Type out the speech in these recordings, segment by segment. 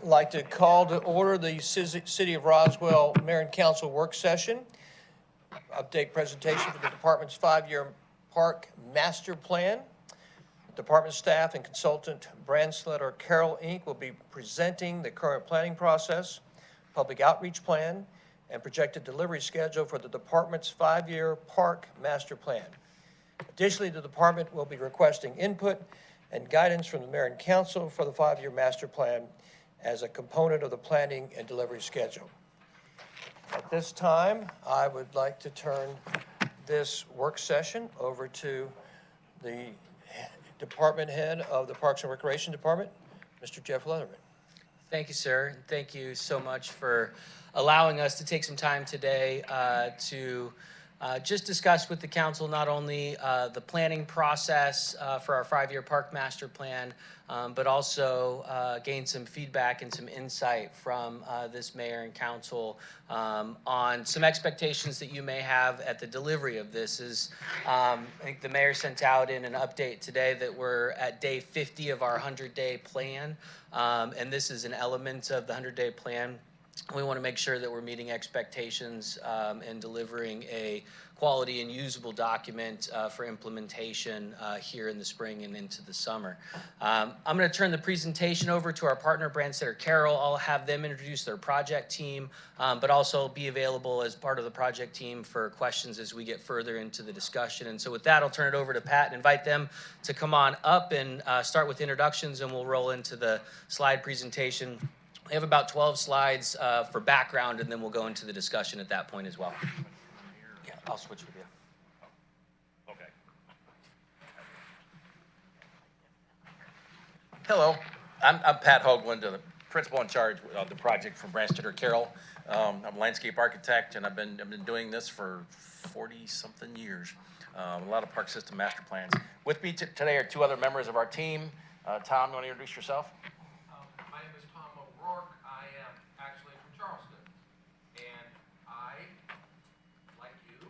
like to call to order the City of Roswell Mayor and Council work session. Update presentation for the department's 5-year park master plan. Department staff and consultant Bransletter Carroll Inc. will be presenting the current planning process, public outreach plan, and projected delivery schedule for the department's 5-year park master plan. Additionally, the department will be requesting input and guidance from the mayor and council for the 5-year master plan as a component of the planning and delivery schedule. At this time, I would like to turn this work session over to the department head of the Parks and Recreation Department, Mr. Jeff Leatherman. Thank you, sir. Thank you so much for allowing us to take some time today to just discuss with the council not only the planning process for our 5-year park master plan, but also gain some feedback and some insight from this mayor and council on some expectations that you may have at the delivery of this. I think the mayor sent out in an update today that we're at day 50 of our 100-day plan, and this is an element of the 100-day plan. We want to make sure that we're meeting expectations and delivering a quality and usable document for implementation here in the spring and into the summer. I'm going to turn the presentation over to our partner, Bransletter Carroll. I'll have them introduce their project team, but also be available as part of the project team for questions as we get further into the discussion. And so with that, I'll turn it over to Pat and invite them to come on up and start with introductions, and we'll roll into the slide presentation. We have about 12 slides for background, and then we'll go into the discussion at that point as well. Yeah, I'll switch with you. Okay. Hello, I'm Pat Hoagland, the principal in charge of the project from Bransletter Carroll. I'm a landscape architect, and I've been doing this for 40-something years. A lot of park system master plans. With me today are 2 other members of our team. Tom, you want to introduce yourself? I am actually from Charleston, and I, like you,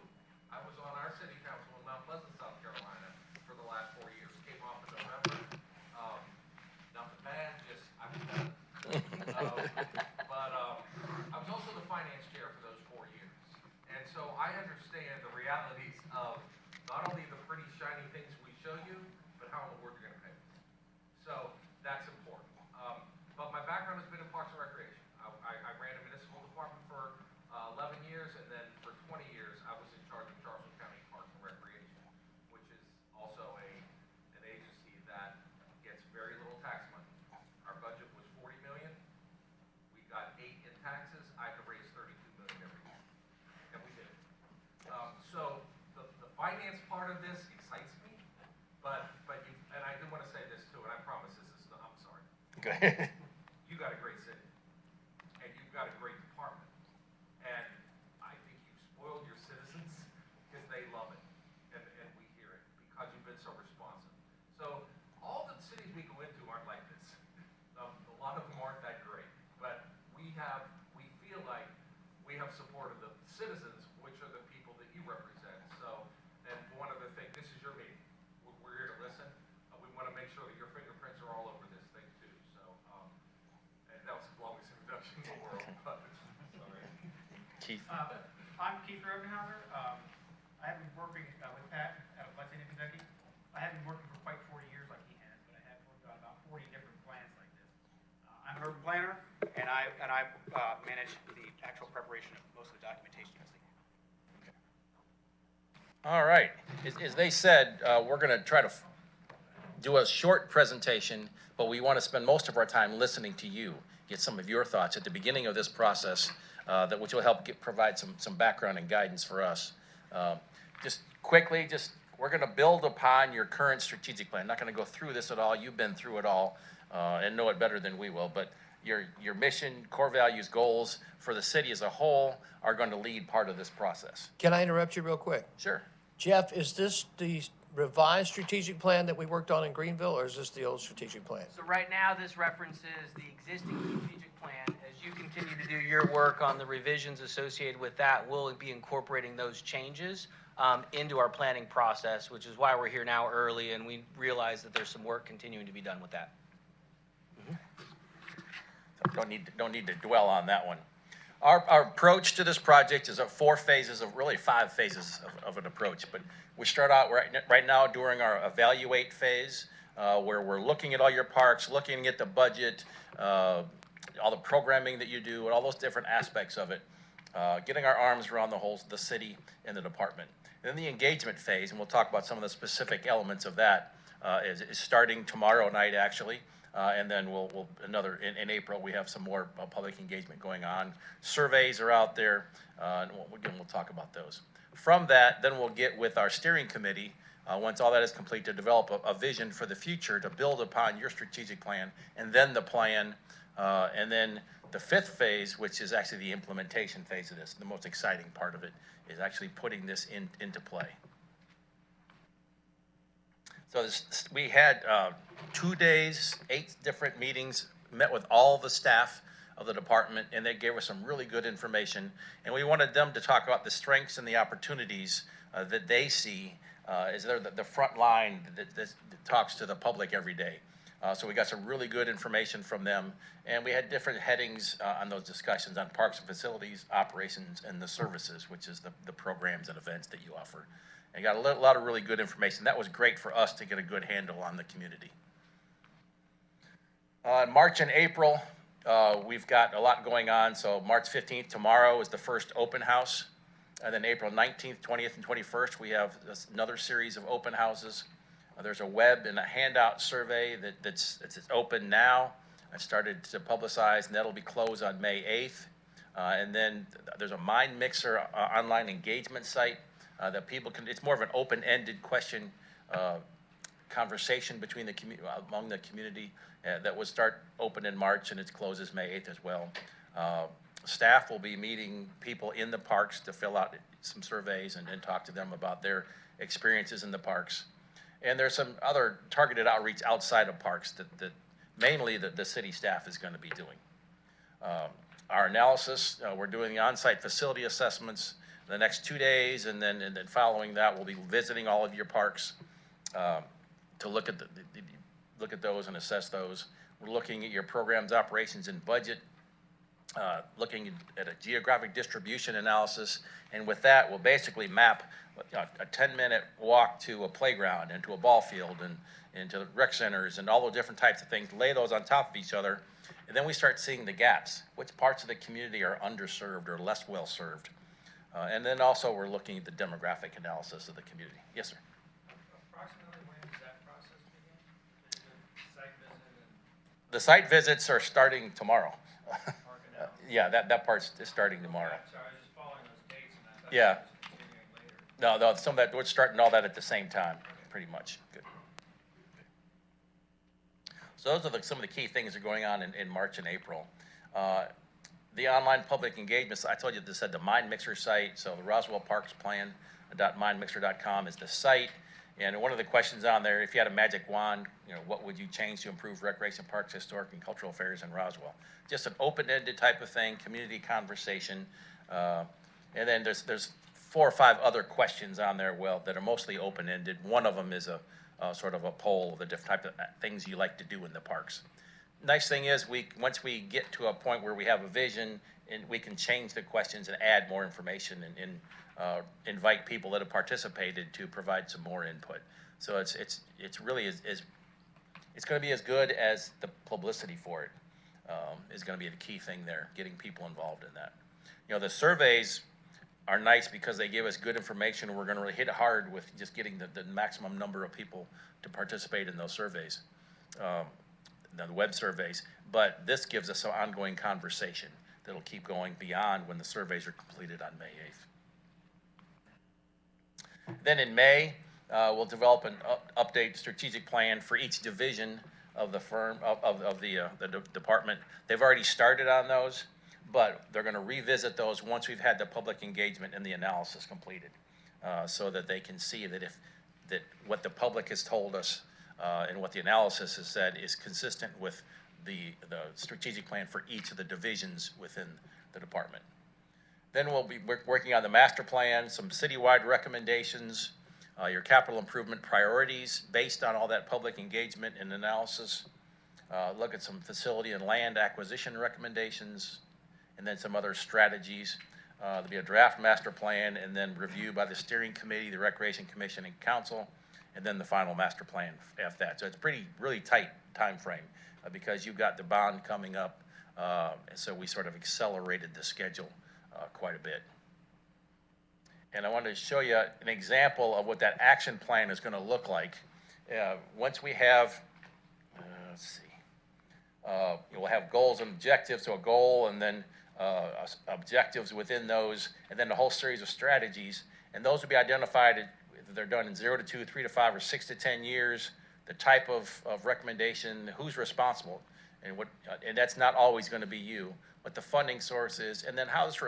I was on our city council in Mount Pleasant, South Carolina for the last 4 years. Came off in November. Nothing bad, just I was done. But I was also the finance chair for those 4 years, and so I understand the realities of not only the pretty shiny things we show you, but how in the world you're going to pay. So that's important. But my background has been in Parks and Recreation. I ran a municipal department for 11 years, and then for 20 years I was in charge of Charleston County Parks and Recreation, which is also an agency that gets very little tax money. Our budget was $40 million. We got 8 in taxes. I had to raise $32 million every year, and we did it. So the finance part of this excites me, but and I do want to say this too, and I promise this is I'm sorry. Okay. You got a great city, and you've got a great department, and I think you've spoiled your citizens because they love it, and we hear it because you've been so responsive. So all the cities we go into aren't like this. A lot of them aren't that great, but we feel like we have support of the citizens, which are the people that you represent. So, and one other thing, this is your meeting. We're here to listen. We want to make sure that your fingerprints are all over this thing too. So, and that was the longest introduction in the world. But sorry. Keith. I'm Keith Rodenhauser. I have been working with Pat out of Lexington, Kentucky. I haven't been working for quite 40 years like he has, but I have worked on about 40 different plans like this. I'm an urban planner, and I manage the actual preparation of most of the documentation you'll see. All right. As they said, we're going to try to do a short presentation, but we want to spend most of our time listening to you, get some of your thoughts at the beginning of this process, which will help provide some background and guidance for us. Just quickly, we're going to build upon your current strategic plan. I'm not going to go through this at all. You've been through it all and know it better than we will, but your mission, core values, goals for the city as a whole are going to lead part of this process. Can I interrupt you real quick? Sure. Jeff, is this the revised strategic plan that we worked on in Greenville, or is this the old strategic plan? So right now, this references the existing strategic plan. As you continue to do your work on the revisions associated with that, we'll be incorporating those changes into our planning process, which is why we're here now early, and we realize that there's some work continuing to be done with that. don't need to dwell on that one. Our approach to this project is 4 phases of, really 5 phases of an approach. But we start out right now during our evaluate phase, where we're looking at all your parks, looking at the budget, all the programming that you do, and all those different aspects of it, getting our arms around the city and the department. And then the engagement phase, and we'll talk about some of the specific elements of that, is starting tomorrow night, actually. And then we'll in April, we have some more public engagement going on. Surveys are out there, and we'll talk about those. From that, then we'll get with our steering committee, once all that is complete, to develop a vision for the future to build upon your strategic plan, and then the plan, and then the 5th phase, which is actually the implementation phase of this. The most exciting part of it is actually putting this into play. So we had 2 days, 8 different meetings, met with all the staff of the department, and they gave us some really good information. And we wanted them to talk about the strengths and the opportunities that they see as they're the front line that talks to the public every day. So we got some really good information from them, and we had different headings on those discussions on parks and facilities, operations, and the services, which is the programs and events that you offer. And got a lot of really good information. That was great for us to get a good handle on the community. In March and April, we've got a lot going on. So March 15th, tomorrow, is the first open house. And then April 19th, 20th, and 21st, we have another series of open houses. There's a web and a handout survey that's open now. I started to publicize, and that'll be closed on May 8th. And then there's a Mind Mixer online engagement site that people can, it's more of an open-ended question conversation between among the community that will start open in March, and it closes May 8th as well. Staff will be meeting people in the parks to fill out some surveys and talk to them about their experiences in the parks. And there's some other targeted outreach outside of parks that mainly the city staff is going to be doing. Our analysis, we're doing the on-site facility assessments the next 2 days, and then following that, we'll be visiting all of your parks to look at look at those and assess those. We're looking at your programs, operations, and budget, looking at a geographic distribution analysis, and with that, we'll basically map a 10-minute walk to a playground and to a ball field and to rec centers and all the different types of things, lay those on top of each other, and then we start seeing the gaps. Which parts of the community are underserved or less well served? And then also we're looking at the demographic analysis of the community. Yes, sir. Approximately when does that process begin? Is it site visit and The site visits are starting tomorrow. parking out? Yeah, that part's is starting tomorrow. Sorry, I was just following those dates and I thought Yeah. it was continuing later. No, some of that, we're starting all that at the same time, pretty much. Good. So those are some of the key things that are going on in March and April. The online public engagements, I told you this had the Mind Mixer site, so the Roswell Parks Plan .mindmixer.com is the site. And one of the questions on there, if you had a magic wand, what would you change to improve recreation parks, historic and cultural affairs in Roswell? Just an open-ended type of thing, community conversation. And then there's 4 or 5 other questions on there, that are mostly open-ended. One of them is a sort of a poll of the different type of things you like to do in the parks. Nice thing is, once we get to a point where we have a vision, and we can change the questions and add more information and invite people that have participated to provide some more input. So it's really it's going to be as good as the publicity for it is going to be the key thing there, getting people involved in that. The surveys are nice because they give us good information. We're going to really hit it hard with just getting the maximum number of people to participate in those surveys. The web surveys, but this gives us an ongoing conversation that'll keep going beyond when the surveys are completed on May 8th. Then in May, we'll develop an update strategic plan for each division of the firm, of the department. They've already started on those, but they're going to revisit those once we've had the public engagement and the analysis completed, so that they can see that what the public has told us and what the analysis has said is consistent with the strategic plan for each of the divisions within the department. Then we'll be working on the master plan, some citywide recommendations, your capital improvement priorities based on all that public engagement and analysis, look at some facility and land acquisition recommendations, and then some other strategies. There'll be a draft master plan, and then review by the steering committee, the Recreation Commission, and council, and then the final master plan after that. So it's really tight time frame because you've got the bond coming up, and so we sort of accelerated the schedule quite a bit. And I wanted to show you an example of what that action plan is going to look like. Once we have, let's see, we'll have goals and objectives, so a goal and then objectives within those, and then a whole series of strategies. And those will be identified, if they're done in 0 to 2, 3 to 5, or 6 to 10 years, the type of recommendation, who's responsible, and and that's not always going to be you, what the funding source is, and then how this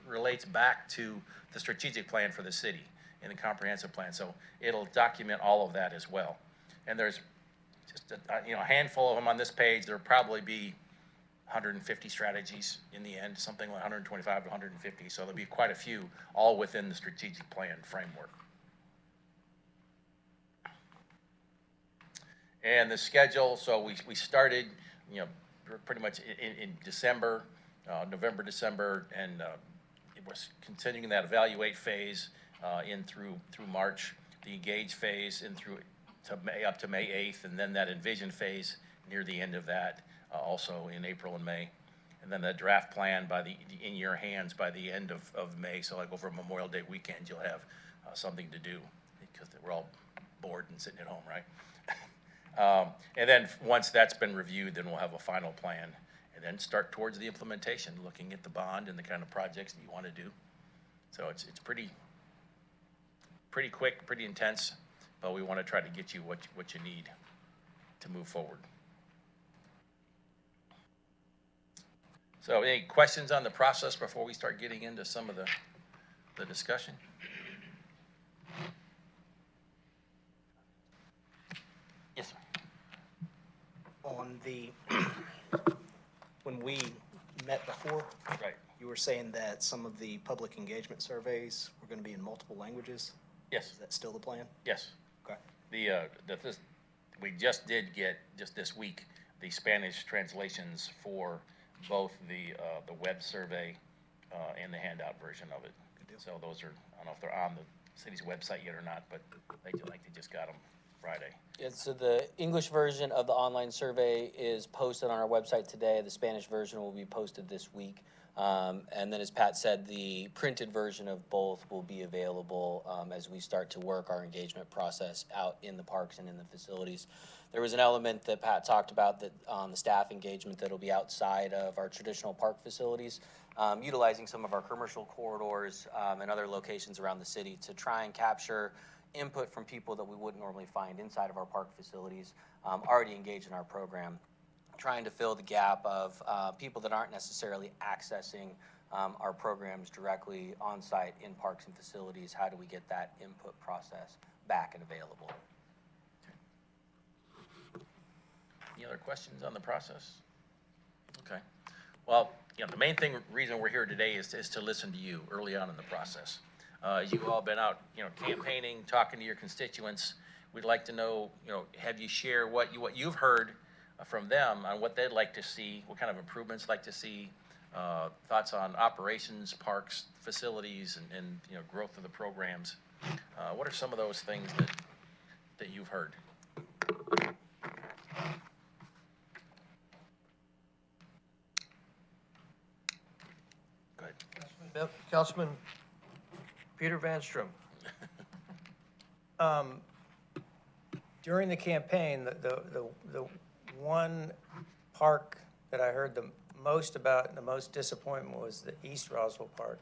relates back to the strategic plan for the city and the comprehensive plan. So it'll document all of that as well. And there's just a handful of them on this page. There'll probably be 150 strategies in the end, something like 125 to 150. So there'll be quite a few, all within the strategic plan framework. And the schedule, so we started, pretty much in December, November, December, and it was continuing that evaluate phase in through March, the engage phase in through to May, up to May 8th, and then that envision phase near the end of that, also in April and May, and then the draft plan in your hands by the end of May. So like over Memorial Day weekend, you'll have something to do because we're all bored and sitting at home, right? And then once that's been reviewed, then we'll have a final plan, and then start towards the implementation, looking at the bond and the kind of projects that you want to do. So it's pretty quick, pretty intense, but we want to try to get you what you need to move forward. So any questions on the process before we start getting into some of the discussion? Yes, sir. On the, when we met before, Right. you were saying that some of the public engagement surveys were going to be in multiple languages. Yes. Is that still the plan? Yes. Okay. We just did get, just this week, the Spanish translations for both the web survey and the handout version of it. Good deal. So those are, I don't know if they're on the city's website yet or not, but they just got them Friday. Yeah, so the English version of the online survey is posted on our website today. The Spanish version will be posted this week. And then as Pat said, the printed version of both will be available as we start to work our engagement process out in the parks and in the facilities. There was an element that Pat talked about that on the staff engagement that'll be outside of our traditional park facilities, utilizing some of our commercial corridors and other locations around the city to try and capture input from people that we wouldn't normally find inside of our park facilities, already engaged in our program, trying to fill the gap of people that aren't necessarily accessing our programs directly on site in parks and facilities. How do we get that input process back and available? Any other questions on the process? Okay. Well, the main reason we're here today is to listen to you early on in the process. As you've all been out, campaigning, talking to your constituents, we'd like to know, have you share what you've heard from them on what they'd like to see, what kind of improvements they'd like to see, thoughts on operations, parks, facilities, and growth of the programs. What are some of those things that you've heard? Good. Councilman Peter Van Strom. During the campaign, the one park that I heard the most about and the most disappointment was the East Roswell Park.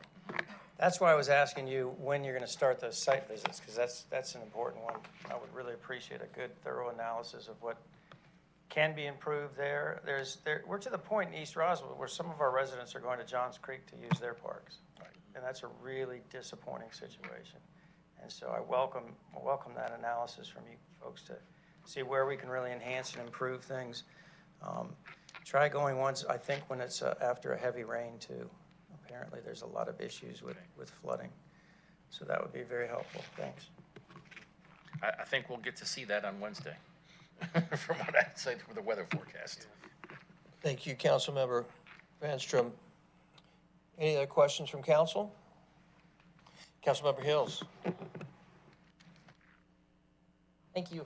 That's why I was asking you when you're going to start those site visits, because that's an important one. I would really appreciate a good, thorough analysis of what can be improved there. We're to the point in East Roswell where some of our residents are going to Johns Creek to use their parks. And that's a really disappointing situation. And so I welcome that analysis from you folks to see where we can really enhance and improve things. Try going once, I think, when it's after a heavy rain too. Apparently there's a lot of issues with flooding. So that would be very helpful. Thanks. I think we'll get to see that on Wednesday, from what I say for the weather forecast. Thank you, Councilmember Vanstrom. Any other questions from council? Councilmember Hills. Thank you.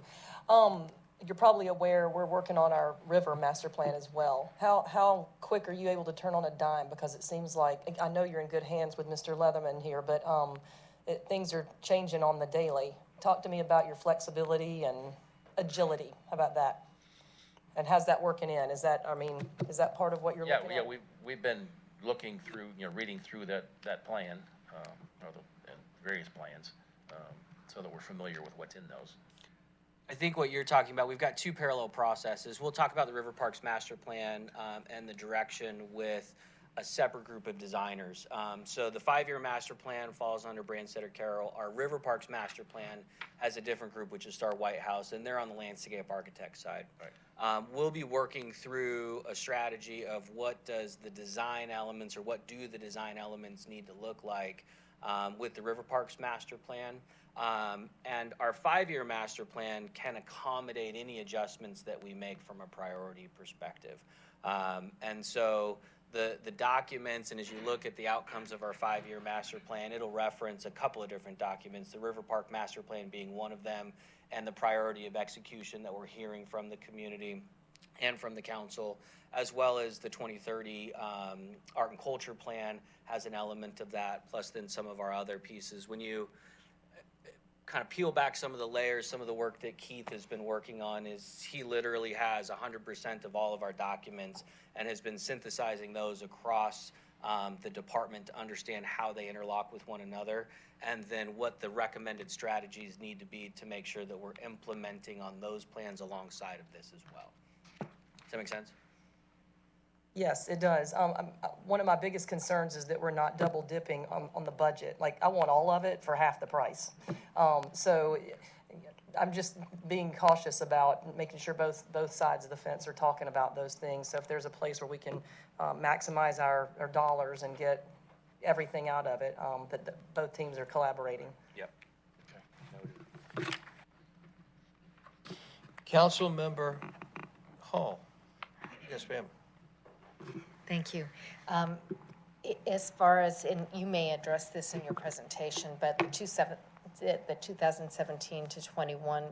You're probably aware we're working on our river master plan as well. How quick are you able to turn on a dime? Because it seems like, I know you're in good hands with Mr. Leatherman here, but things are changing on the daily. Talk to me about your flexibility and agility. How about that? And how's that working in? Is that part of what you're looking at? Yeah, we've been looking through, reading through that plan, or the various plans, so that we're familiar with what's in those. I think what you're talking about, we've got two parallel processes. We'll talk about the River Parks Master Plan and the direction with a separate group of designers. So the 5-year master plan falls under Branstetter Carroll. Our River Parks Master Plan has a different group, which is Star Whitehouse, and they're on the landscape architect side. Right. We'll be working through a strategy of what does the design elements, or what do the design elements need to look like with the River Parks Master Plan. And our 5-year master plan can accommodate any adjustments that we make from a priority perspective. And so the documents, and as you look at the outcomes of our 5-year master plan, it'll reference a couple of different documents, the River Park Master Plan being one of them, and the priority of execution that we're hearing from the community and from the council, as well as the 2030 Art and Culture Plan has an element of that, plus then some of our other pieces. When you kind of peel back some of the layers, some of the work that Keith has been working on is he literally has 100% of all of our documents and has been synthesizing those across the department to understand how they interlock with one another, and then what the recommended strategies need to be to make sure that we're implementing on those plans alongside of this as well. Does that make sense? Yes, it does. One of my biggest concerns is that we're not double dipping on the budget. Like, I want all of it for half the price. So I'm just being cautious about making sure both sides of the fence are talking about those things. So if there's a place where we can maximize our dollars and get everything out of it, that both teams are collaborating. Yep. Okay. Councilmember Hall. Yes, ma'am. Thank you. As far as, and you may address this in your presentation, but the 2017 to 21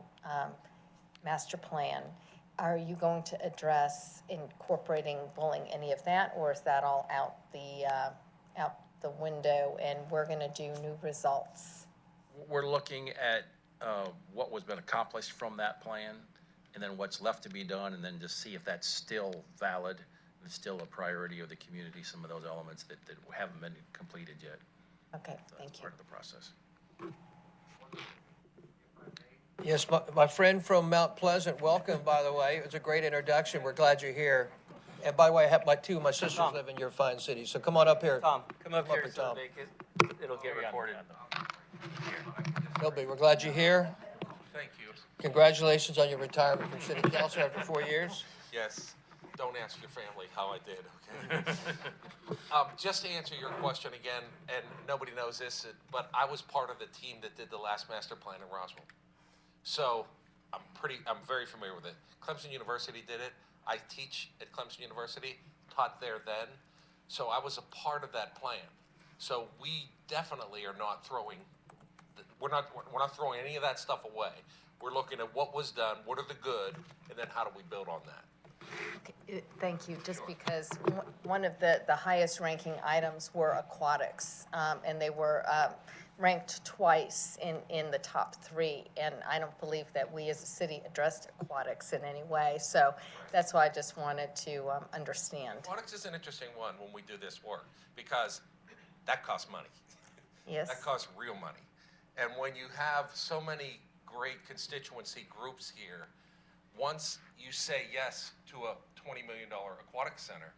master plan, are you going to address incorporating bowling, any of that, or is that all out the window and we're going to do new results? We're looking at what was been accomplished from that plan, and then what's left to be done, and then just see if that's still valid. It's still a priority of the community, some of those elements that haven't been completed yet. Okay, So thank that's you. part of the process. Yes, my friend from Mount Pleasant, welcome, by the way. It was a great introduction. We're glad you're here. And by the way, I have two of my sisters Tom. live in your fine city, so come on up here. Tom, come up here here, so Tom. it'll get recorded. Philby, we're glad you're here. Thank you. Congratulations on your retirement from city council after 4 years. Yes, don't ask your family how I did, okay? Just to answer your question again, and nobody knows this, but I was part of the team that did the last master plan in Roswell. So I'm very familiar with it. Clemson University did it. I teach at Clemson University, taught there then. So I was a part of that plan. So we definitely are not throwing, we're not throwing any of that stuff away. We're looking at what was done, what are the good, and then how do we build on that? Thank you, just because one of the highest ranking items were aquatics, and they were ranked twice in the top 3, and I don't believe that we as a city addressed aquatics in any way, so that's why I just wanted to understand. Aquatics is an interesting one when we do this work, because that costs money. Yes. That costs real money. And when you have so many great constituency groups here, once you say yes to a $20 million aquatic center,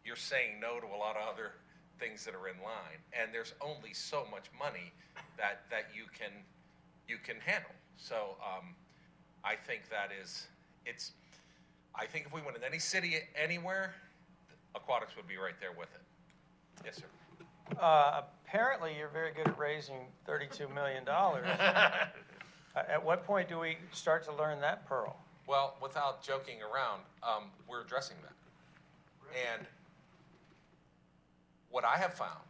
you're saying no to a lot of other things that are in line. And there's only so much money that you can handle. So I think I think if we went in any city anywhere, aquatics would be right there with it. Yes, sir. Apparently, you're very good at raising $32 million. At what point do we start to learn that pearl? Well, without joking around, we're addressing that. And what I have found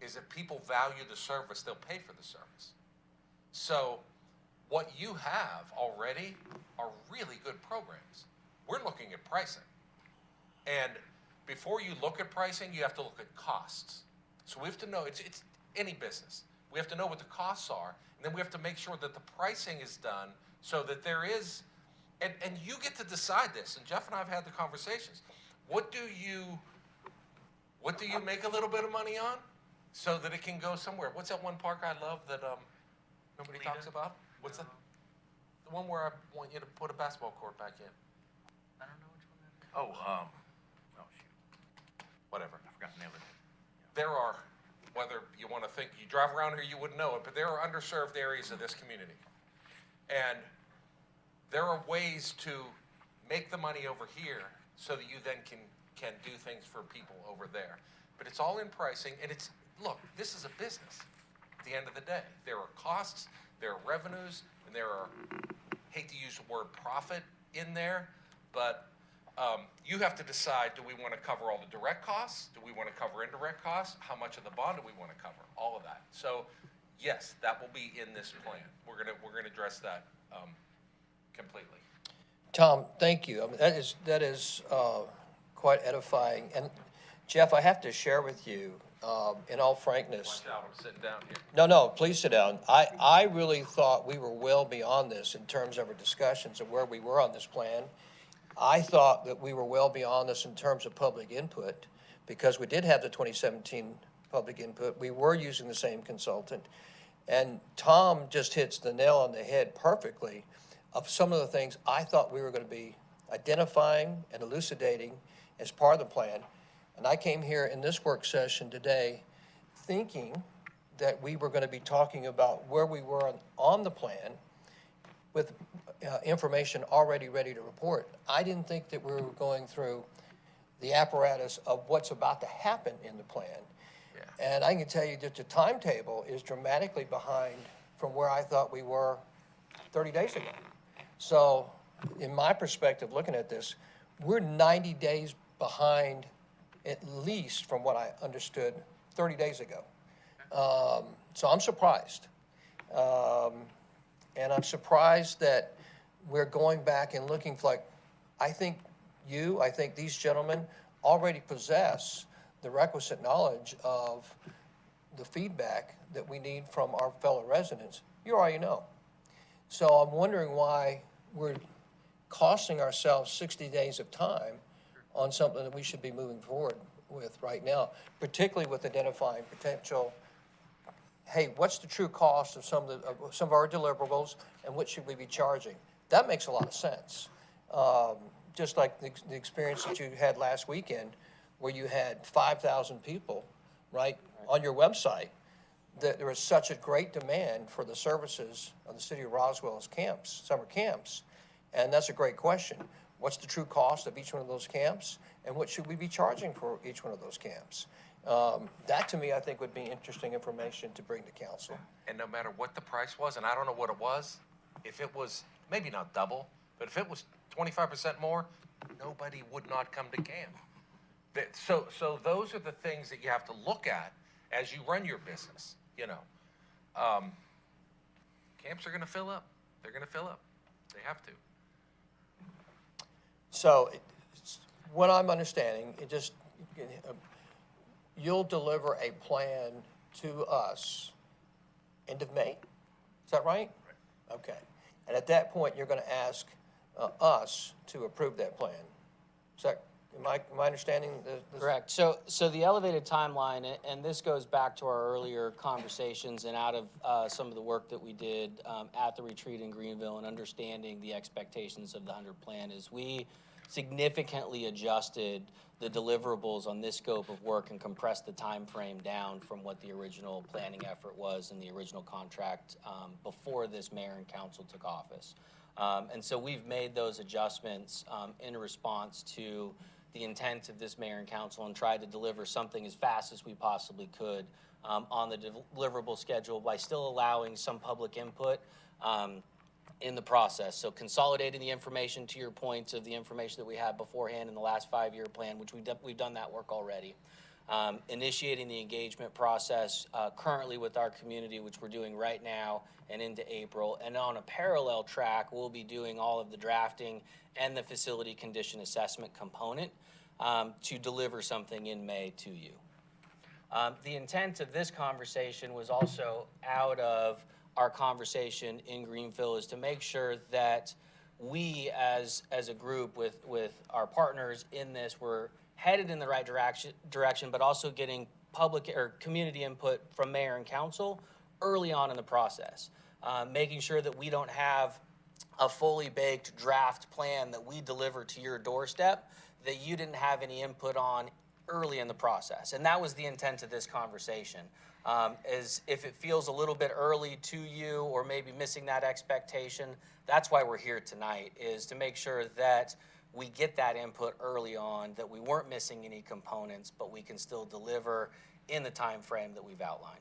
is if people value the service, they'll pay for the service. So what you have already are really good programs. We're looking at pricing. And before you look at pricing, you have to look at costs. So we have to know, it's any business. We have to know what the costs are, and then we have to make sure that the pricing is done so that there is, and you get to decide this, and Jeff and I have had the conversations. What do you make a little bit of money on so that it can go somewhere? What's that one park I love that nobody talks about? What's that? The one where I want you to put a basketball court back in. I don't know which one that is. Oh, shoot. Whatever. I forgot the name of it. There are, whether you want to think, you drive around here, you wouldn't know it, but there are underserved areas of this community. And there are ways to make the money over here so that you then can do things for people over there. But it's all in pricing, and look, this is a business at the end of the day. There are costs, there are revenues, and there are, hate to use the word profit in there, but you have to decide, do we want to cover all the direct costs? Do we want to cover indirect costs? How much of the bond do we want to cover? All of that. So yes, that will be in this plan. We're gonna address that completely. Tom, thank you. I mean, that is quite edifying. And Jeff, I have to share with you, in all frankness. Watch out, I'm sitting down here. No, please sit down. I really thought we were well beyond this in terms of our discussions of where we were on this plan. I thought that we were well beyond this in terms of public input, because we did have the 2017 public input. We were using the same consultant. And Tom just hits the nail on the head perfectly of some of the things I thought we were going to be identifying and elucidating as part of the plan. And I came here in this work session today thinking that we were going to be talking about where we were on the plan with information already ready to report. I didn't think that we were going through the apparatus of what's about to happen in the plan. Yeah. And I can tell you that the timetable is dramatically behind from where I thought we were 30 days ago. So in my perspective, looking at this, we're 90 days behind, at least from what I understood 30 days ago. So I'm surprised. And I'm surprised that we're going back and looking for, like, I think these gentlemen already possess the requisite knowledge of the feedback that we need from our fellow residents. You already know. So I'm wondering why we're costing ourselves 60 days of time on something that we should be moving forward with right now, particularly with identifying potential, hey, what's the true cost of some of our deliverables, and what should we be charging? That makes a lot of sense. Just like the experience that you had last weekend, where you had 5,000 people, right, on your website, that there was such a great demand for the services of the city of Roswell's camps, summer camps. And that's a great question. What's the true cost of each one of those camps, and what should we be charging for each one of those camps? That, to me, I think would be interesting information to bring to council. And no matter what the price was, and I don't know what it was, if it was maybe not double, but if it was 25% more, nobody would not come to camp. So those are the things that you have to look at as you run your business, you know. Camps are going to fill up. They're going to fill up. They have to. So what I'm understanding, you'll deliver a plan to us end of May? Is that right? Right. Okay. And at that point, you're going to ask us to approve that plan. Is that, am I understanding this? Correct. So the elevated timeline, and this goes back to our earlier conversations and out of some of the work that we did at the retreat in Greenville and understanding the expectations of the 100 plan, is we significantly adjusted the deliverables on this scope of work and compressed the time frame down from what the original planning effort was in the original contract before this mayor and council took office. And so we've made those adjustments in response to the intent of this mayor and council, and tried to deliver something as fast as we possibly could on the deliverable schedule, by still allowing some public input in the process. So consolidating the information, to your points of the information that we had beforehand in the last 5-year plan, which we've done that work already. Initiating the engagement process currently with our community, which we're doing right now and into April. And on a parallel track, we'll be doing all of the drafting and the facility condition assessment component to deliver something in May to you. The intent of this conversation was also out of our conversation in Greenville, is to make sure that we as a group with our partners in this, were headed in the right direction, but also getting public or community input from mayor and council early on in the process. Making sure that we don't have a fully baked draft plan that we deliver to your doorstep that you didn't have any input on early in the process. And that was the intent of this conversation. Is if it feels a little bit early to you or maybe missing that expectation, that's why we're here tonight, is to make sure that we get that input early on, that we weren't missing any components, but we can still deliver in the time frame that we've outlined.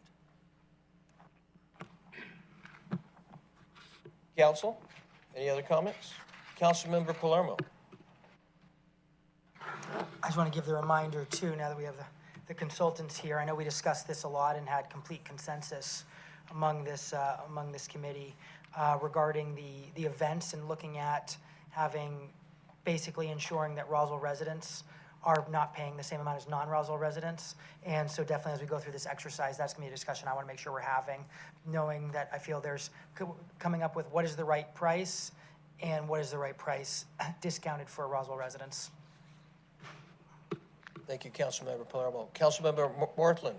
Council, any other comments? Councilmember Palermo. I just want to give the reminder too, now that we have the consultants here, I know we discussed this a lot and had complete consensus among this committee regarding the events and looking at having, basically ensuring that Roswell residents are not paying the same amount as non-Roswell residents. And so definitely as we go through this exercise, that's gonna be a discussion I wanna make sure we're having, knowing that I feel there's coming up with what is the right price and what is the right price discounted for Roswell residents. Thank you, Councilmember Palermo. Councilmember Worthland.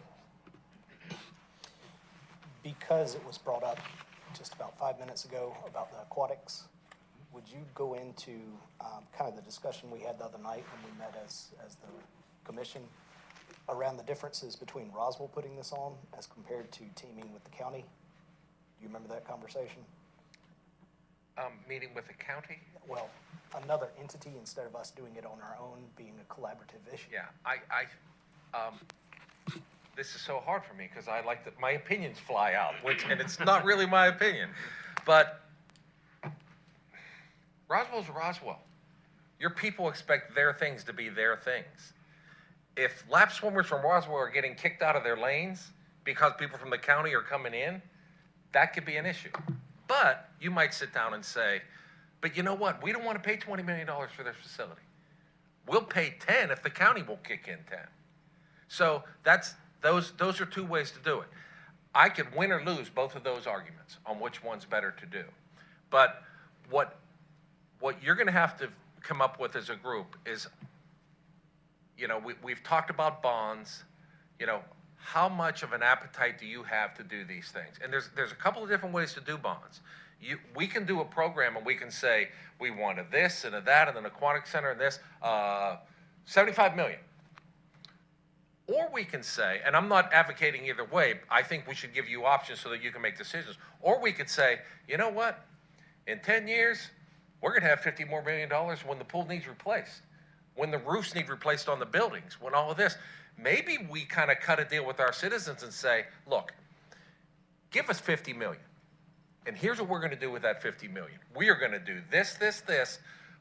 Because it was brought up just about 5 minutes ago about the aquatics, would you go into kind of the discussion we had the other night when we met as the commission around the differences between Roswell putting this on as compared to teaming with the county? Do you remember that conversation? Meeting with the county? Well, another entity instead of us doing it on our own, being a collaborative issue. Yeah, this is so hard for me because I like that my opinions fly out, and it's not really my opinion. But Roswell's Roswell. Your people expect their things to be their things. If lap swimmers from Roswell are getting kicked out of their lanes because people from the county are coming in, that could be an issue. But you might sit down and say, but you know what? We don't want to pay $20 million for this facility. We'll pay 10 if the county will kick in 10. So those are two ways to do it. I could win or lose both of those arguments on which one's better to do. But what you're going to have to come up with as a group is, you know, we've talked about bonds. You know, how much of an appetite do you have to do these things? And there's a couple of different ways to do bonds. We can do a program and we can say we wanted this and that and an aquatic center and this, $75 million. Or we can say, and I'm not advocating either way, I think we should give you options so that you can make decisions. Or we could say, you know what? In 10 years, we're going to have $50 more million when the pool needs replaced, when the roofs need replaced on the buildings, when all of this. Maybe we kind of cut a deal with our citizens and say, look, give us $50 million. And here's what we're going to do with that $50 million. We are going to do this,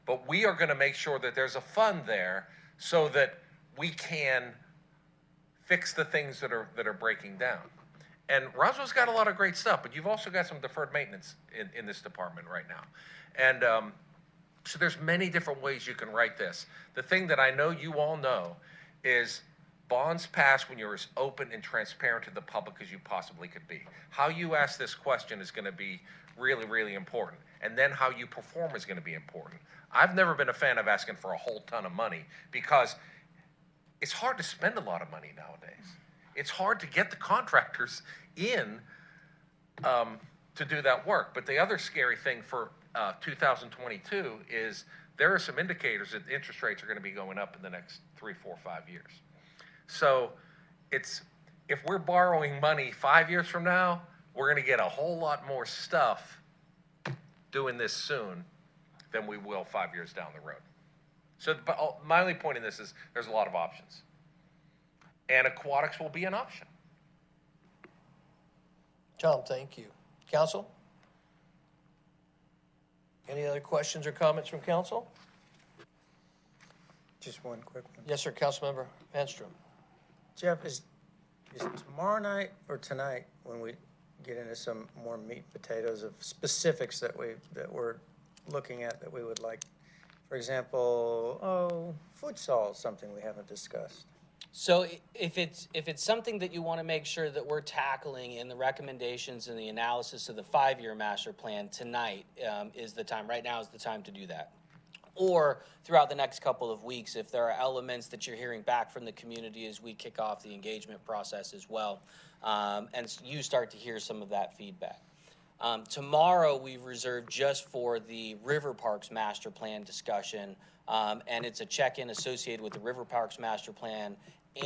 but we are going to make sure that there's a fund there so that we can fix the things that are breaking down. And Roswell's got a lot of great stuff, but you've also got some deferred maintenance in this department right now. And so there's many different ways you can write this. The thing that I know you all know is bonds pass when you're as open and transparent to the public as you possibly could be. How you ask this question is going to be really, really important. And then how you perform is going to be important. I've never been a fan of asking for a whole ton of money because it's hard to spend a lot of money nowadays. It's hard to get the contractors in to do that work. But the other scary thing for 2022 is there are some indicators that interest rates are going to be going up in the next 3, 4, 5 years. So if we're borrowing money 5 years from now, we're going to get a whole lot more stuff doing this soon than we will 5 years down the road. So my only point in this is there's a lot of options. And aquatics will be an option. Tom, thank you. Council? Any other questions or comments from council? Just one quick one. Yes, sir, Councilmember Manstrom. Jeff, is tomorrow night or tonight when we get into some more meat and potatoes of specifics that we're looking at that we would like, for example, futsal is something we haven't discussed. So if it's something that you want to make sure that we're tackling in the recommendations and the analysis of the 5-year master plan, tonight is the time. Right now is the time to do that. Or throughout the next couple of weeks, if there are elements that you're hearing back from the community as we kick off the engagement process as well, and you start to hear some of that feedback. Tomorrow we've reserved just for the River Parks master plan discussion, and it's a check-in associated with the River Parks master plan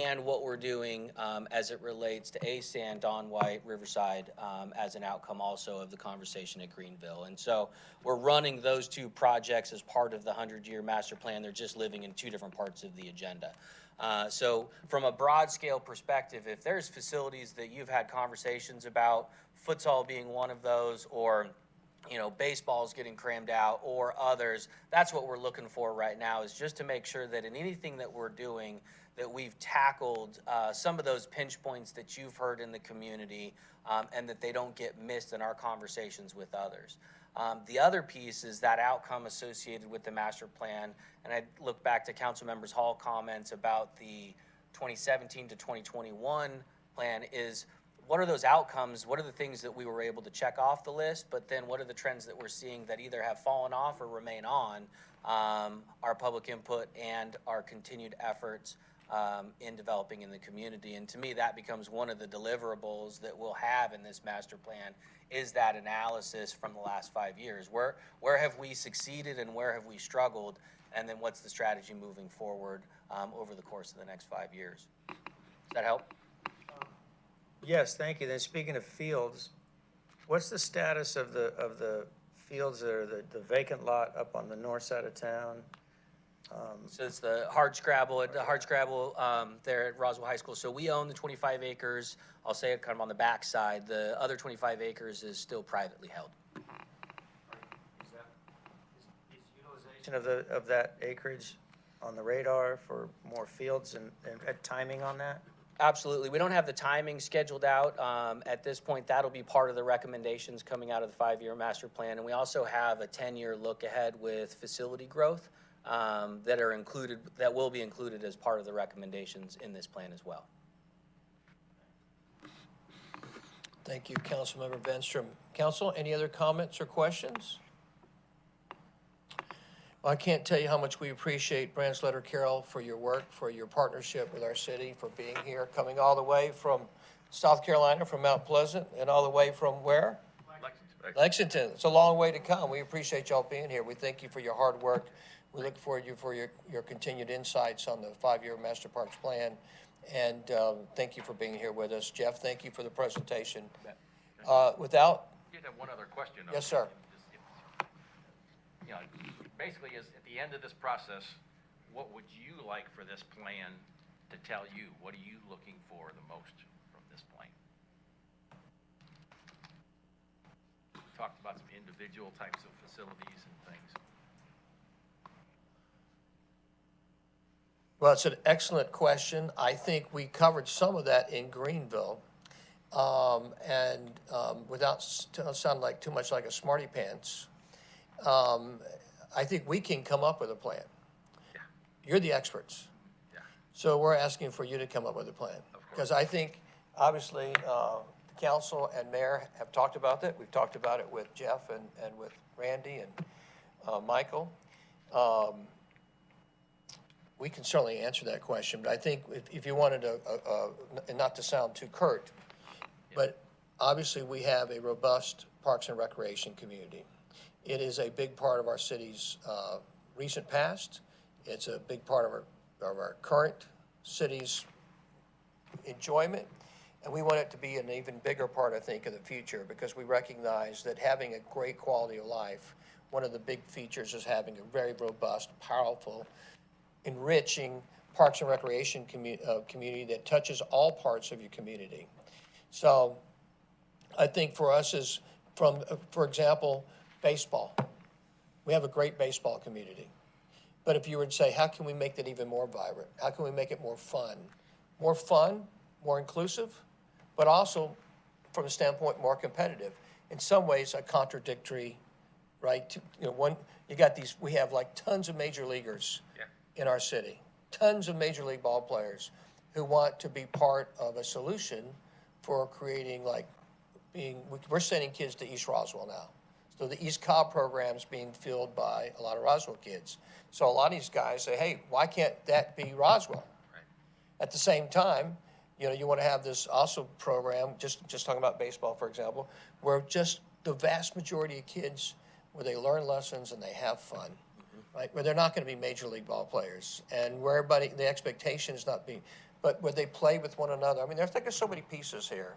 and what we're doing as it relates to ASAN, Don White, Riverside, as an outcome also of the conversation at Greenville. And so we're running those two projects as part of the 100-year master plan. They're just living in two different parts of the agenda. So from a broad scale perspective, if there's facilities that you've had conversations about, futsal being one of those, or baseball's getting crammed out, or others, that's what we're looking for right now, is just to make sure that in anything that we're doing, that we've tackled some of those pinch points that you've heard in the community, and that they don't get missed in our conversations with others. The other piece is that outcome associated with the master plan, and I look back to Councilmember Hall's comments about the 2017 to 2021 plan, is what are those outcomes? What are the things that we were able to check off the list? But then what are the trends that we're seeing that either have fallen off or remain on our public input and our continued efforts in developing in the community? And to me, that becomes one of the deliverables that we'll have in this master plan, is that analysis from the last 5 years. Where have we succeeded and where have we struggled? And then what's the strategy moving forward over the course of the next 5 years? Does that help? Yes, thank you. Then speaking of fields, what's the status of the fields that are the vacant lot up on the north side of town? So it's the hardscrabble there at Roswell High School. So we own the 25 acres. I'll say it kind of on the back side. The other 25 acres is still privately held. Is utilization of that acreage on the radar for more fields and timing on that? Absolutely. We don't have the timing scheduled out at this point. That'll be part of the recommendations coming out of the 5-year master plan. And we also have a 10-year look ahead with facility growth that will be included as part of the recommendations in this plan as well. Thank you, Councilmember Venstrom. Council, any other comments or questions? Well, I can't tell you how much we appreciate Branch Carroll for your work, for your partnership with our city, for being here, coming all the way from South Carolina, from Mount Pleasant, and all the way from where? Lexington. It's a long way to come. We appreciate y'all being here. We thank you for your hard work. We look forward to you for your continued insights on the 5-year Master Parks Plan. And thank you for being here with us. Jeff, thank you for the presentation. Without... You have one other question. Yes, sir. Basically, is at the end of this process, what would you like for this plan to tell you? What are you looking for the most from this plan? We talked about some individual types of facilities and things. Well, it's an excellent question. I think we covered some of that in Greenville. Without sounding like too much like a smarty pants, I think we can come up with a plan. Yeah. You're the experts. Yeah. So we're asking for you to come up with a plan. Because I think, obviously, the council and mayor have talked about that. We've talked about it with Jeff and with Randy and Michael. We can certainly answer that question, but I think if you wanted to, and not to sound too curt, but obviously we have a robust Parks and Recreation community. It is a big part of our city's recent past. It's a big part of our current city's enjoyment, and we want it to be an even bigger part, I think, of the future, because we recognize that having a great quality of life, one of the big features is having a very robust, powerful, enriching Parks and Recreation community that touches all parts of your community. So I think for us is for example, baseball. We have a great baseball community. But if you were to say, how can we make that even more vibrant? How can we make it more fun? More fun, more inclusive, but also from a standpoint more competitive. In some ways, a contradictory, right? We have like tons of major leaguers in our city, tons of major league ball players who want to be part of a solution for creating we're sending kids to East Roswell now. So the East Cobb program's being filled by a lot of Roswell kids. So a lot of these guys say, hey, why can't that be Roswell? Right. At the same time, you want to have this also program, just talking about baseball, for example, where just the vast majority of kids, where they learn lessons and they have fun, right? Where they're not going to be major league ball players, and where the expectation is not being, but where they play with one another. I mean, there's so many pieces here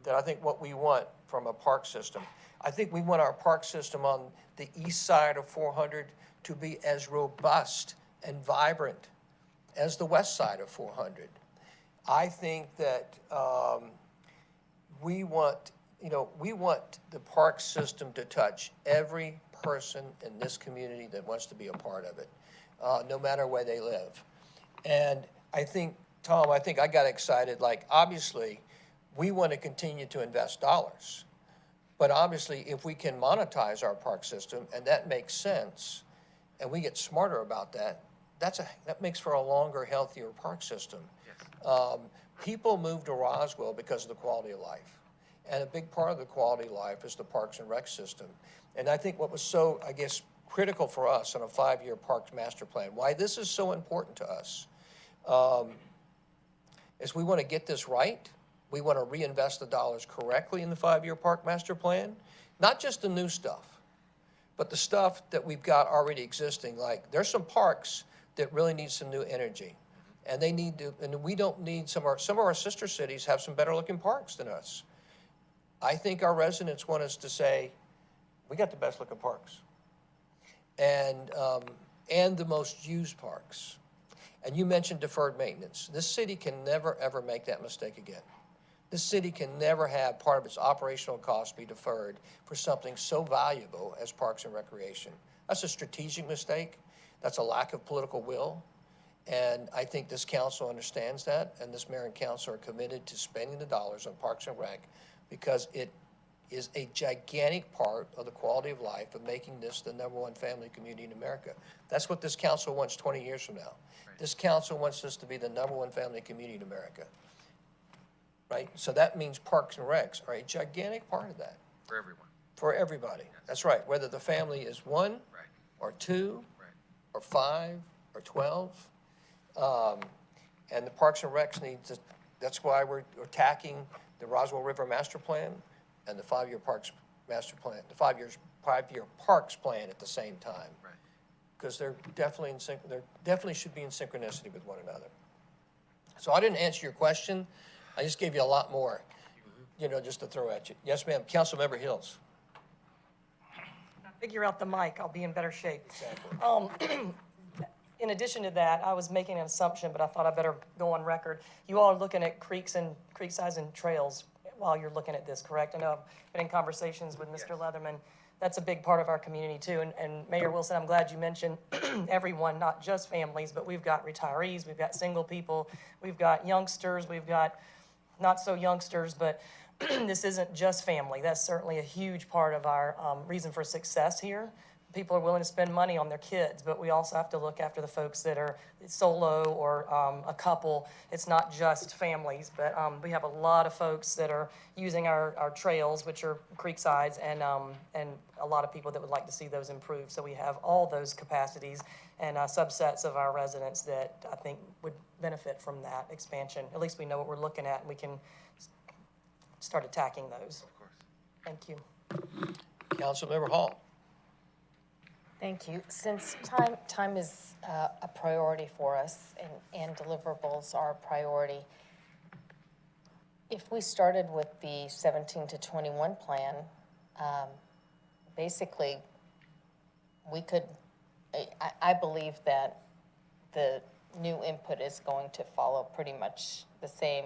that I think what we want from a park system. I think we want our park system on the east side of 400 to be as robust and vibrant as the west side of 400. I think that we want the park system to touch every person in this community that wants to be a part of it, no matter where they live. And I think, Tom, I got excited. Obviously, we want to continue to invest dollars. But obviously, if we can monetize our park system, and that makes sense, and we get smarter about that, that makes for a longer, healthier park system. Yes. People move to Roswell because of the quality of life. And a big part of the quality of life is the Parks and Rec system. And I think what was so, critical for us on a 5-year Parks Master Plan, why this is so important to us, is we want to get this right. We want to reinvest the dollars correctly in the 5-year Park Master Plan. Not just the new stuff, but the stuff that we've got already existing. There's some parks that really need some new energy. And we don't need some of our sister cities have some better looking parks than us. I think our residents want us to say, we got the best looking parks. And the most used parks. And you mentioned deferred maintenance. This city can never, ever make that mistake again. This city can never have part of its operational costs be deferred for something so valuable as parks and recreation. That's a strategic mistake. That's a lack of political will. And I think this council understands that, and this mayor and council are committed to spending the dollars on Parks and Rec because it is a gigantic part of the quality of life of making this the #1 family community in America. That's what this council wants 20 years from now. Right. This council wants this to be the #1 family community in America. Right? So that means Parks and Recs are a gigantic part of that. For everyone. For everybody. Yes. That's right. Whether the family is 1 or 2 or 5 or 12. And the Parks and Recs that's why we're attacking the Roswell River Master Plan and the 5-year Parks Master Plan, the 5-year Parks Plan at the same time. Right. Because they're definitely definitely should be in synchronicity with one another. So I didn't answer your question. I just gave you a lot more, just to throw at you. Yes, ma'am. Councilmember Hills. Figure out the mic, I'll be in better shape. Exactly. In addition to that, I was making an assumption, but I thought I better go on record. You all are looking at creeks and creeksides and trails while you're looking at this, correct? I know I've been in conversations with Mr. Leatherman. That's a big part of our community too. And Mayor Wilson, I'm glad you mentioned everyone, not just families, but we've got retirees, we've got single people, we've got youngsters, we've got not so youngsters, but this isn't just family. That's certainly a huge part of our reason for success here. People are willing to spend money on their kids, but we also have to look after the folks that are solo or a couple. It's not just families, but we have a lot of folks that are using our trails, which are creek sides, and a lot of people that would like to see those improved. So we have all those capacities and subsets of our residents that I think would benefit from that expansion. At least we know what we're looking at, and we can start attacking those. Of course. Thank you. Councilmember Hall. Thank you. Since time is a priority for us and deliverables are a priority, if we started with the 17 to 21 plan, basically we could, I believe that the new input is going to follow pretty much the same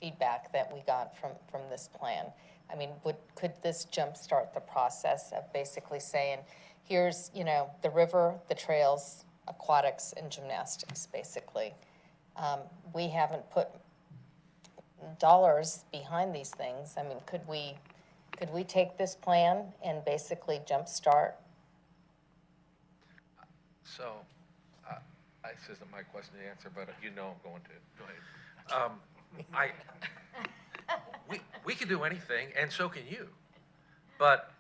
feedback that we got from this plan. I mean, could this jumpstart the process of basically saying, here's, the river, the trails, aquatics, and gymnastics, basically. We haven't put dollars behind these things. I mean, could we take this plan and basically jumpstart? So, this isn't my question to answer, but I'm going to. Go ahead. We can do anything, and so can you. But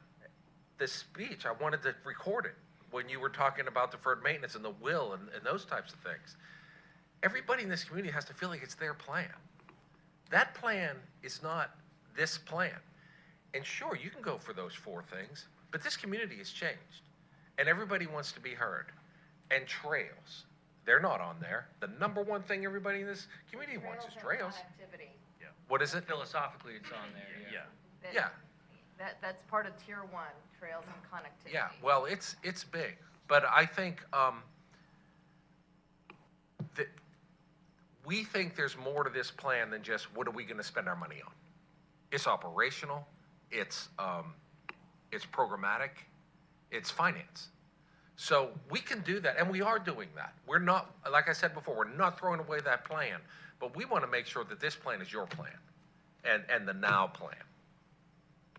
the speech, I wanted to record it when you were talking about deferred maintenance and the will and those types of things. Everybody in this community has to feel like it's their plan. That plan is not this plan. And sure, you can go for those 4 things, but this community has changed. And everybody wants to be heard. And trails, they're not on there. The number one thing everybody in this community wants is trails. Connectivity. What is it? Philosophically, it's on there, yeah. Yeah, That's part of tier 1, trails and connectivity. yeah, well, it's big. But I think that we think there's more to this plan than just what are we going to spend our money on. It's operational, it's programmatic, it's finance. So we can do that, and we are doing that. We're not, like I said before, we're not throwing away that plan, but we want to make sure that this plan is your plan and the now plan.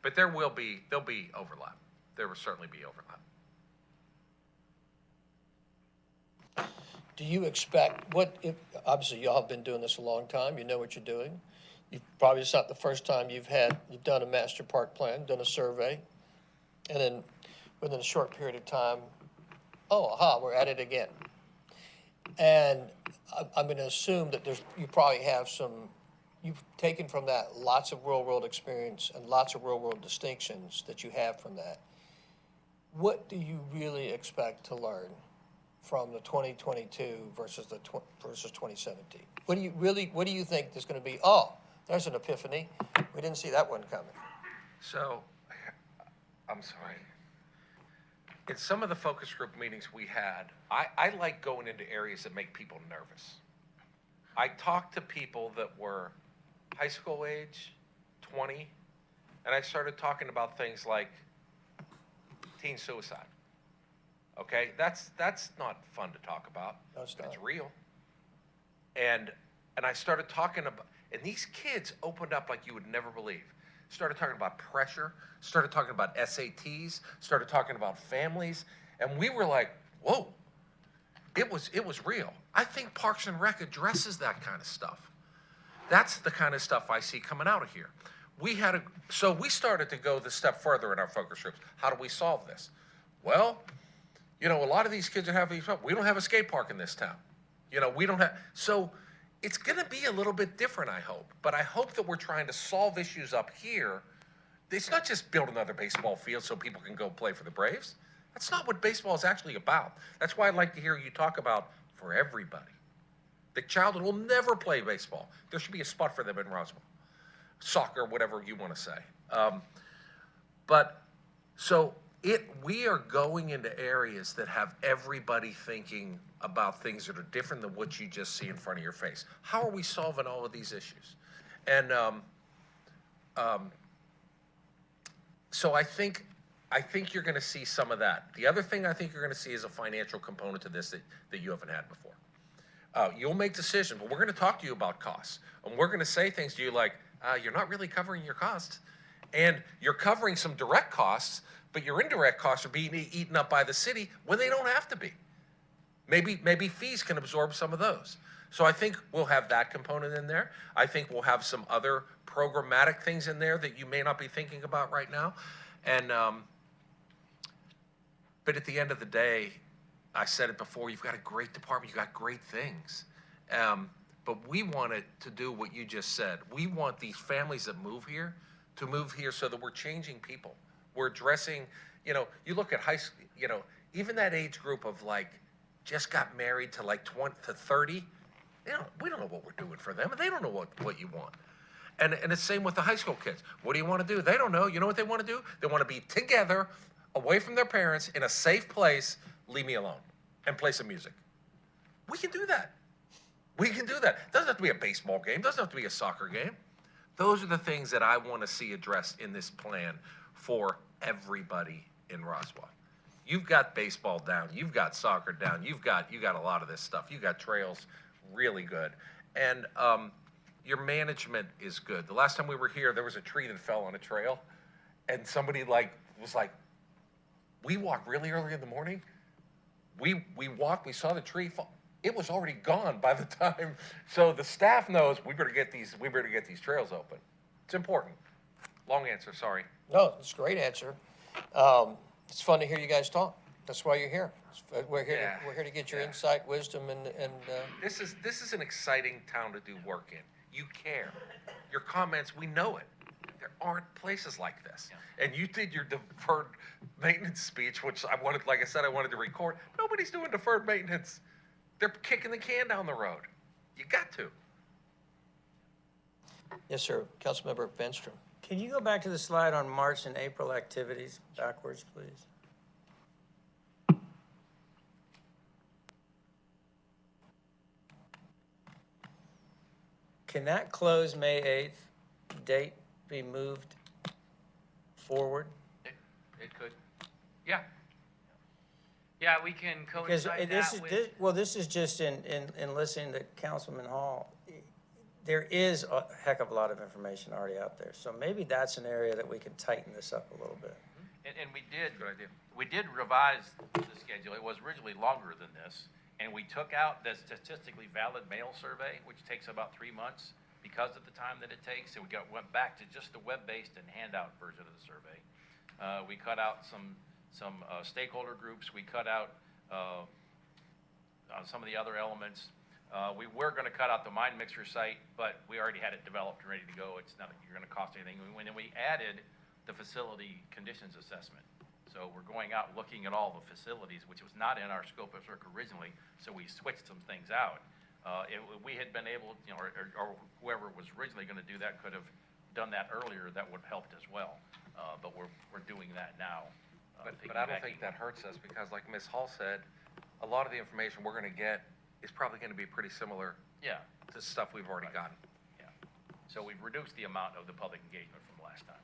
But there'll be overlap. There will certainly be overlap. Do you expect, obviously y'all have been doing this a long time, you know what you're doing. Probably it's not the first time you've done a master park plan, done a survey, and then within a short period of time, we're at it again. And I'm going to assume that you probably have you've taken from that lots of real world experience and lots of real world distinctions that you have from that. What do you really expect to learn from the 2022 versus 2017? What do you think there's going to be? There's an epiphany. We didn't see that one coming. So, I'm sorry. In some of the focus group meetings we had, I like going into areas that make people nervous. I talked to people that were high school age, 20, and I started talking about things like teen suicide. Okay, that's not fun to talk about. No, it's but not. it's real. And I started talking about, and these kids opened up like you would never believe. Started talking about pressure, started talking about SATs, started talking about families, and we were like, whoa, it was real. I think Parks and Rec addresses that kind of stuff. That's the kind of stuff I see coming out of here. So we started to go the step further in our focus groups. How do we solve this? Well, a lot of these kids are having these problems. We don't have a skate park in this town. We don't have, so it's going to be a little bit different, I hope. But I hope that we're trying to solve issues up here. It's not just build another baseball field so people can go play for the Braves. That's not what baseball is actually about. That's why I'd like to hear you talk about for everybody. The child will never play baseball. There should be a spot for them in Roswell. Soccer, whatever you want to say. We are going into areas that have everybody thinking about things that are different than what you just see in front of your face. How are we solving all of these issues? And so I think you're going to see some of that. The other thing I think you're going to see is a financial component to this that you haven't had before. You'll make decisions, but we're going to talk to you about costs. And we're going to say things to you like, you're not really covering your costs. And you're covering some direct costs, but your indirect costs are being eaten up by the city when they don't have to be. Maybe fees can absorb some of those. So I think we'll have that component in there. I think we'll have some other programmatic things in there that you may not be thinking about right now. And but at the end of the day, I said it before, you've got a great department, you've got great things. But we want it to do what you just said. We want these families that move here to move here so that we're changing people. We're addressing, you look at high school, even that age group of just got married to 20 to 30. We don't know what we're doing for them, and they don't know what you want. And it's the same with the high school kids. What do you want to do? They don't know. You know what they want to do? They want to be together, away from their parents, in a safe place, leave me alone, and play some music. We can do that. We can do that. It doesn't have to be a baseball game. It doesn't have to be a soccer game. Those are the things that I want to see addressed in this plan for everybody in Roswell. You've got baseball down, you've got soccer down, you got a lot of this stuff. You got trails really good. And your management is good. The last time we were here, there was a tree that fell on a trail, and somebody was like, we walked really early in the morning. We walked, we saw the tree fall. It was already gone by the time. So the staff knows we better get these trails open. It's important. Long answer, sorry. No, it's a great answer. It's fun to hear you guys talk. That's why you're here. We're here to get your insight, wisdom, and This is an exciting town to do work in. You care. Your comments, we know it. There aren't places like this. And you did your deferred maintenance speech, which I wanted to record. Nobody's doing deferred maintenance. They're kicking the can down the road. You got to. yes, sir. Councilmember Benstrom. Can you go back to the slide on March and April activities backwards, please? Can that close May 8th date be moved forward? It could. Yeah. Yeah, we can Because coincide this that is, with. this is just in listening to Councilman Hall. There is a heck of a lot of information already out there. So maybe that's an area that we can tighten this up a little bit. And we did revise the schedule. It was originally longer than this. And we took out the statistically valid mail survey, which takes about 3 months because of the time that it takes. So went back to just the web-based and handout version of the survey. We cut out some stakeholder groups. We cut out some of the other elements. We were going to cut out the Mind Mixer site, but we already had it developed and ready to go. It's not like you're going to cost anything. And then we added the facility conditions assessment. So we're going out looking at all the facilities, which was not in our scope of work originally. So we switched some things out. We had been able, or whoever was originally going to do that could have done that earlier. That would have helped as well. But we're doing that now. But I don't think that hurts us because, like Ms. Hall said, a lot of the information we're going to get is probably going to be pretty similar to stuff we've already gotten. Yeah. So we've reduced the amount of the public engagement from last time.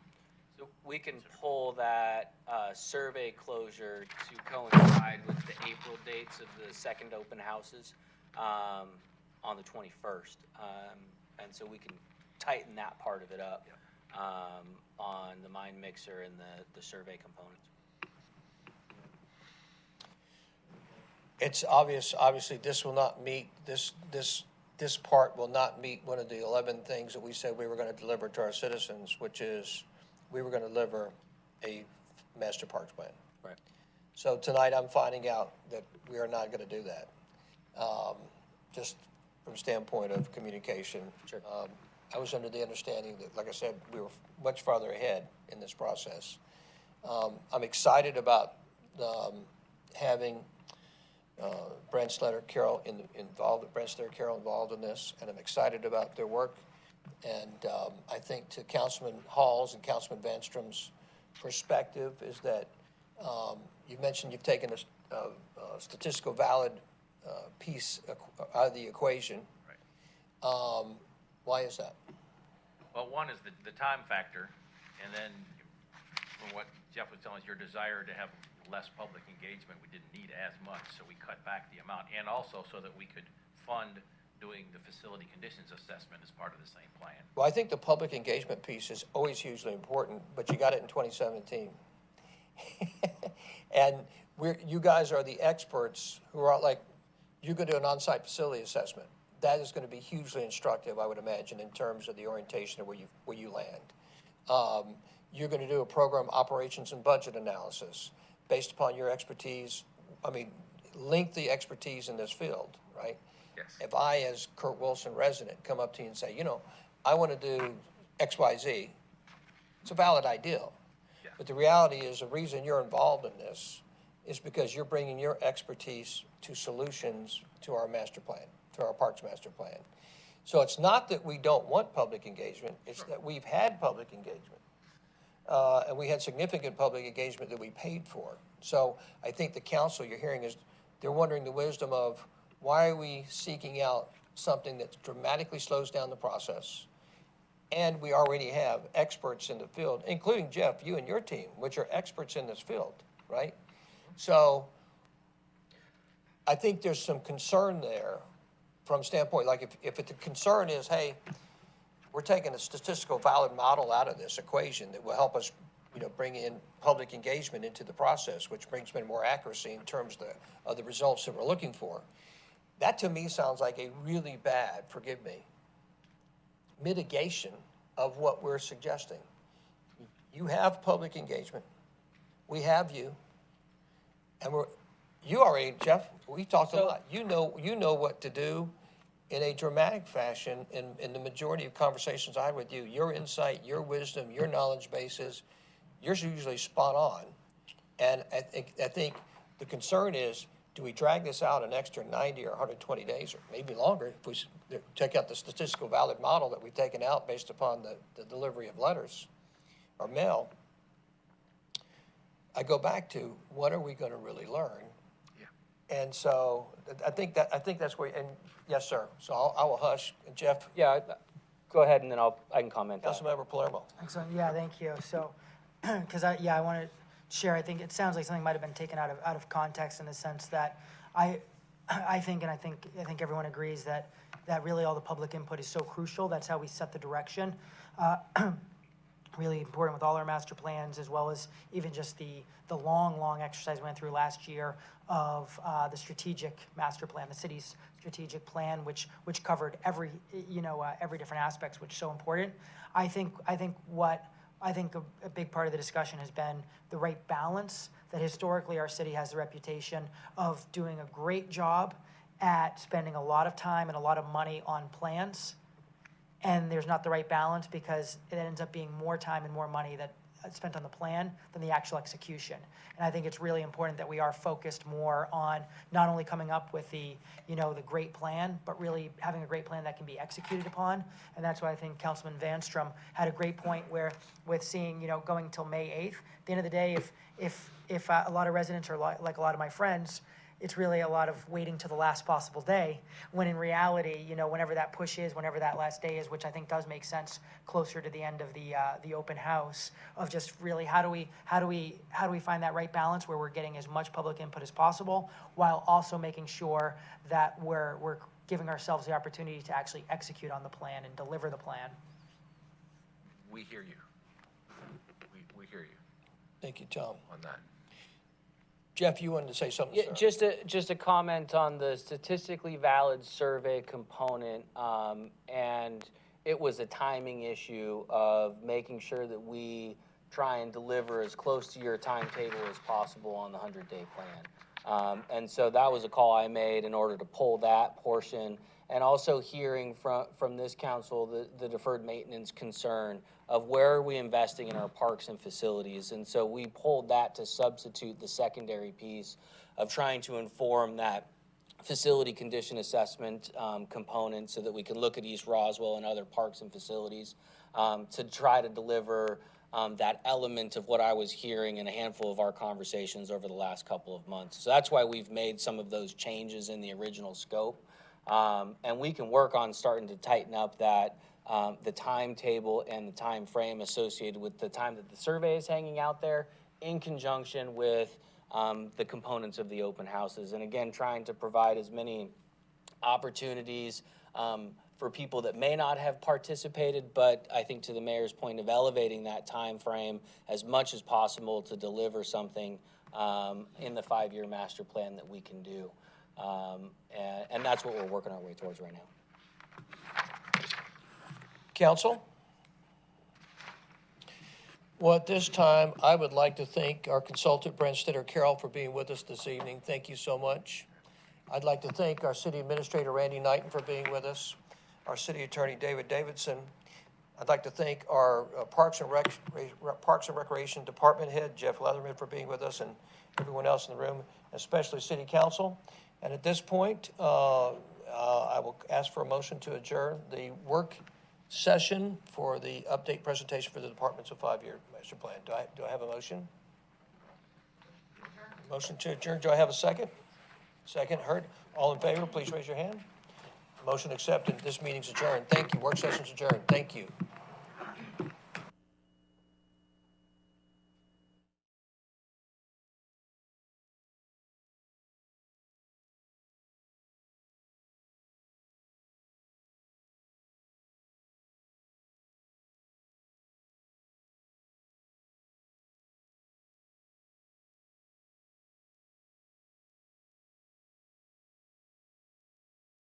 So we can pull that survey closure to coincide with the April dates of the second open houses on the 21st. And so we can tighten that part of it up on the Mind Mixer and the survey components. It's obviously this will not meet, this part will not meet one of the 11 things that we said we were going to deliver to our citizens, which is we were going to deliver a master parks plan. Right. So tonight I'm finding out that we are not going to do that. Just from standpoint of communication. Sure. I was under the understanding that, like I said, we were much farther ahead in this process. I'm excited about having Brent Slater Carroll involved in this, and I'm excited about their work. And I think to Councilman Hall's and Councilman Vanstrom's perspective is that you mentioned you've taken a statistical valid piece out of the equation. Right. Why is that? Well, one is the time factor, and then from what Jeff was telling us, your desire to have less public engagement, we didn't need as much, so we cut back the amount, and also so that we could fund doing the facility conditions assessment as part of the same plan. Well, I think the public engagement piece is always hugely important, but you got it in 2017. And you guys are the experts who are like, you could do an on-site facility assessment. That is going to be hugely instructive, I would imagine, in terms of the orientation of where you land. You're going to do a program operations and budget analysis based upon your expertise. Link the expertise in this field, right? Yes. If I, as Kurt Wilson resident, come up to you and say, I want to do X, Y, Z, it's a valid idea. Yeah. But the reality is the reason you're involved in this is because you're bringing your expertise to solutions to our master plan, to our parks master plan. So it's not that we don't want public engagement, it's that we've had public engagement. And we had significant public engagement that we paid for. So I think the council you're hearing is, they're wondering the wisdom of why are we seeking out something that dramatically slows down the process? And we already have experts in the field, including Jeff, you and your team, which are experts in this field, right? So I think there's some concern there from standpoint, like if the concern is, hey, we're taking a statistical valid model out of this equation that will help us, bring in public engagement into the process, which brings in more accuracy in terms of the results that we're looking for. That to me sounds like a really bad, forgive me, mitigation of what we're suggesting. You have public engagement. We have you. And you already, Jeff, we talked a lot. You know what to do in a dramatic fashion in the majority of conversations I had with you. Your insight, your wisdom, your knowledge bases, you're usually spot on. And I think the concern is, do we drag this out an extra 90 or 120 days or maybe longer if we take out the statistical valid model that we've taken out based upon the delivery of letters or mail? I go back to, what are we going to really learn? Yeah. And so I think that's where, and yes, sir. So I will hush. And Jeff? Yeah, go ahead, and then I can comment. Councilmember Palermo. Excellent. Yeah, thank you. So, because I want to share, I think it sounds like something might have been taken out of context in the sense that I think everyone agrees that really all the public input is so crucial. That's how we set the direction. Really important with all our master plans, as well as even just the long exercise we went through last year of the strategic master plan, the city's strategic plan, which covered every different aspects, which is so important. I think a big part of the discussion has been the right balance, that historically our city has the reputation of doing a great job at spending a lot of time and a lot of money on plans. And there's not the right balance because it ends up being more time and more money that spent on the plan than the actual execution. And I think it's really important that we are focused more on not only coming up with the great plan, but really having a great plan that can be executed upon. And that's why I think Councilman Vanstrom had a great point where with seeing, going till May 8th, at the end of the day, if a lot of residents are like a lot of my friends, it's really a lot of waiting till the last possible day, when in reality, whenever that push is, whenever that last day is, which I think does make sense closer to the end of the open house, of just really how do we find that right balance where we're getting as much public input as possible while also making sure that we're giving ourselves the opportunity to actually execute on the plan and deliver the plan. We hear you. We hear you Thank you, Tom. on that. Jeff, you wanted to say something, Yeah, sir? just a comment on the statistically valid survey component, and it was a timing issue of making sure that we try and deliver as close to your timetable as possible on the 100-day plan. And so that was a call I made in order to pull that portion, and also hearing from this council the deferred maintenance concern of where are we investing in our parks and facilities. And so we pulled that to substitute the secondary piece of trying to inform that facility condition assessment component so that we can look at East Roswell and other parks and facilities to try to deliver that element of what I was hearing in a handful of our conversations over the last couple of months. So that's why we've made some of those changes in the original scope. And we can work on starting to tighten up that the timetable and the time frame associated with the time that the survey is hanging out there in conjunction with the components of the open houses. And again, trying to provide as many opportunities for people that may not have participated, but I think to the mayor's point of elevating that time frame as much as possible to deliver something in the 5-year master plan that we can do. And that's what we're working our way towards right now. Council? Well, at this time, I would like to thank our consultant, Brent Stitter-Carroll, for being with us this evening. Thank you so much. I'd like to thank our city administrator, Randy Knighton, for being with us, our city attorney, David Davidson. I'd like to thank our Parks and Recreation Department head, Jeff Leatherman, for being with us, and everyone else in the room, especially City Council. And at this point, I will ask for a motion to adjourn the work session for the update presentation for the department's 5-year master plan. Do I have a motion? Motion to adjourn. Do I have a second? Second, heard. All in favor, please raise your hand. Motion accepted. This meeting's adjourned. Thank you. Work session's adjourned. Thank you.